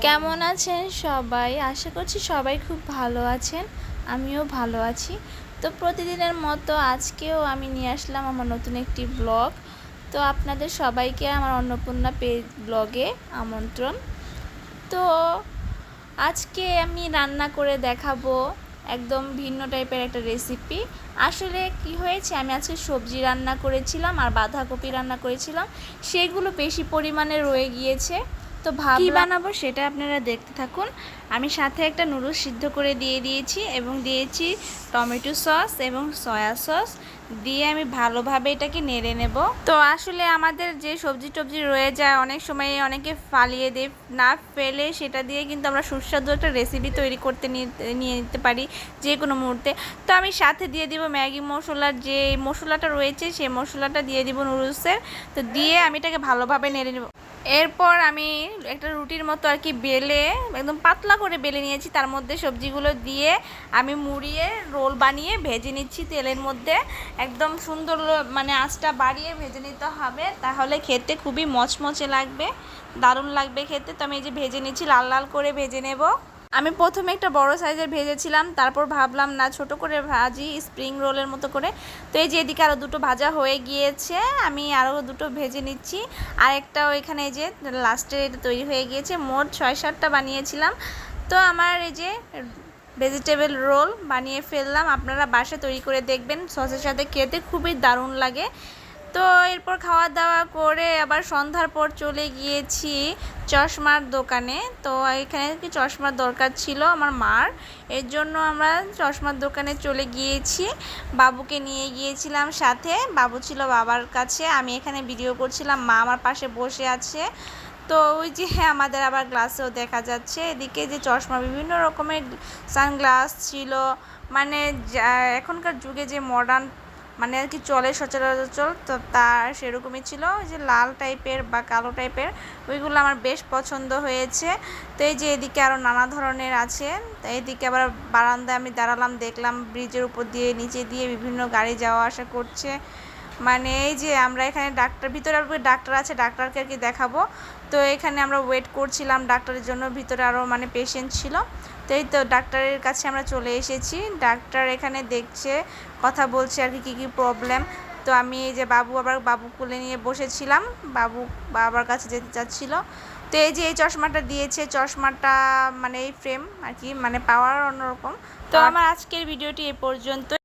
কেমন আছেন সবাই? আশা করছি সবাই খুব ভালো আছেন। আমিও ভালো আছি। তো প্রতিদিনের মতো আজকেও আমি নিয়ে আসলাম আমার নতুন একটি ব্লগ। তো আপনাদের সবাইকে আমার অন্নপূর্ণা পেজ ব্লগে আমন্ত্রণ। তো আজকে আমি রান্না করে দেখাবো একদম ভিন্ন টাইপের একটা রেসিপি। আসলে কি হয়েছে, আমি আজকে সবজি রান্না করেছিলাম আর বাঁধাকপি রান্না করেছিলাম, সেগুলো বেশি পরিমাণে রয়ে গিয়েছে। তো কি বানাবো সেটা আপনারা দেখতে থাকুন। আমি সাথে একটা নুডলস সিদ্ধ করে দিয়ে দিয়েছি এবং দিয়েছি টমেটো সস এবং সয়া সস দিয়ে আমি ভালোভাবে এটাকে নেড়ে নেব। তো আসলে আমাদের যে সবজি টবজি রয়ে যায় অনেক সময় অনেকে ফালিয়ে দেয়, না ফেলে সেটা দিয়ে কিন্তু আমরা সুস্বাদু একটা রেসিপি তৈরি করতে নিয়ে নিতে পারি যে কোনো মুহূর্তে। তো আমি সাথে দিয়ে দিব ম্যাগি মশলার যে মশলাটা রয়েছে সেই মশলাটা দিয়ে দিব নুডলসের। তো দিয়ে আমি এটাকে ভালোভাবে নেড়ে নেব। এরপর আমি একটা রুটির মতো আর কি বেলে একদম পাতলা করে বেলে নিয়েছি, তার মধ্যে সবজিগুলো দিয়ে আমি মুড়িয়ে রোল বানিয়ে ভেজে নিচ্ছি তেলের মধ্যে। একদম সুন্দর মানে আঁচটা বাড়িয়ে ভেজে নিতে হবে, তাহলে খেতে খুবই মচমচে লাগবে, দারুণ লাগবে খেতে। তো আমি এই যে ভেজে নিচ্ছি, লাল লাল করে ভেজে নেব। আমি প্রথমে একটা বড় সাইজের ভেজেছিলাম, তারপর ভাবলাম না ছোট করে ভাজি স্প্রিং রোলের মতো করে। তো এই যে এদিকে আরও দুটো ভাজা হয়ে গিয়েছে, আমি আরও দুটো ভেজে নিচ্ছি। আর একটা ওইখানে এই যে লাস্টে এটা তৈরি হয়ে গিয়েছে। মোট 6-7টা বানিয়েছিলাম। তো আমার এই যে ভেজিটেবল রোল বানিয়ে ফেললাম। আপনারা বাসায় তৈরি করে দেখবেন, সসের সাথে খেতে খুবই দারুণ লাগে। তো এরপর খাওয়া দাওয়া করে আবার সন্ধ্যার পর চলে গিয়েছি চশমার দোকানে। তো এখানে কি চশমার দরকার ছিল আমার মার, এর জন্য আমরা চশমার দোকানে চলে গিয়েছি। বাবুকে নিয়ে গিয়েছিলাম সাথে, বাবু ছিল বাবার কাছে, আমি এখানে ভিডিও করছিলাম, মা আমার পাশে বসে আছে। তো ওই যে আমাদের আবার গ্লাসেও দেখা যাচ্ছে, এদিকে যে চশমা বিভিন্ন রকমের সানগ্লাস ছিল, মানে এখনকার যুগে যে মডার্ন মানে আর কি চলে সচরাচর, তো তার সেরকমই ছিল। ওই যে লাল টাইপের বা কালো টাইপের, ওইগুলো আমার বেশ পছন্দ হয়েছে। তো এই যে এদিকে আরও নানা ধরনের আছে। তো এইদিকে আবার বারান্দায় আমি দাঁড়ালাম, দেখলাম ব্রিজের উপর দিয়ে নিচে দিয়ে বিভিন্ন গাড়ি যাওয়া আসা করছে। মানে এই যে আমরা এখানে ভিতরে ডাক্তার আছে, ডাক্তারকে আর কি দেখাবো। তো এখানে আমরা ওয়েট করছিলাম ডাক্তারের জন্য, ভিতরে আরও মানে পেশেন্ট ছিল। তো এই তো ডাক্তারের কাছে আমরা চলে এসেছি, ডাক্তার এখানে দেখছে, কথা বলছে আর কি কী কী প্রবলেম। তো আমি এই যে বাবু কোলে নিয়ে বসেছিলাম, বাবু বাবার কাছে যেতে চাচ্ছিল। তো এই যে এই চশমাটা দিয়েছে, চশমাটা মানে এই ফ্রেম আর কি মানে পাওয়ার অন্যরকম। তো আমার আজকের ভিডিওটি এ পর্যন্ত।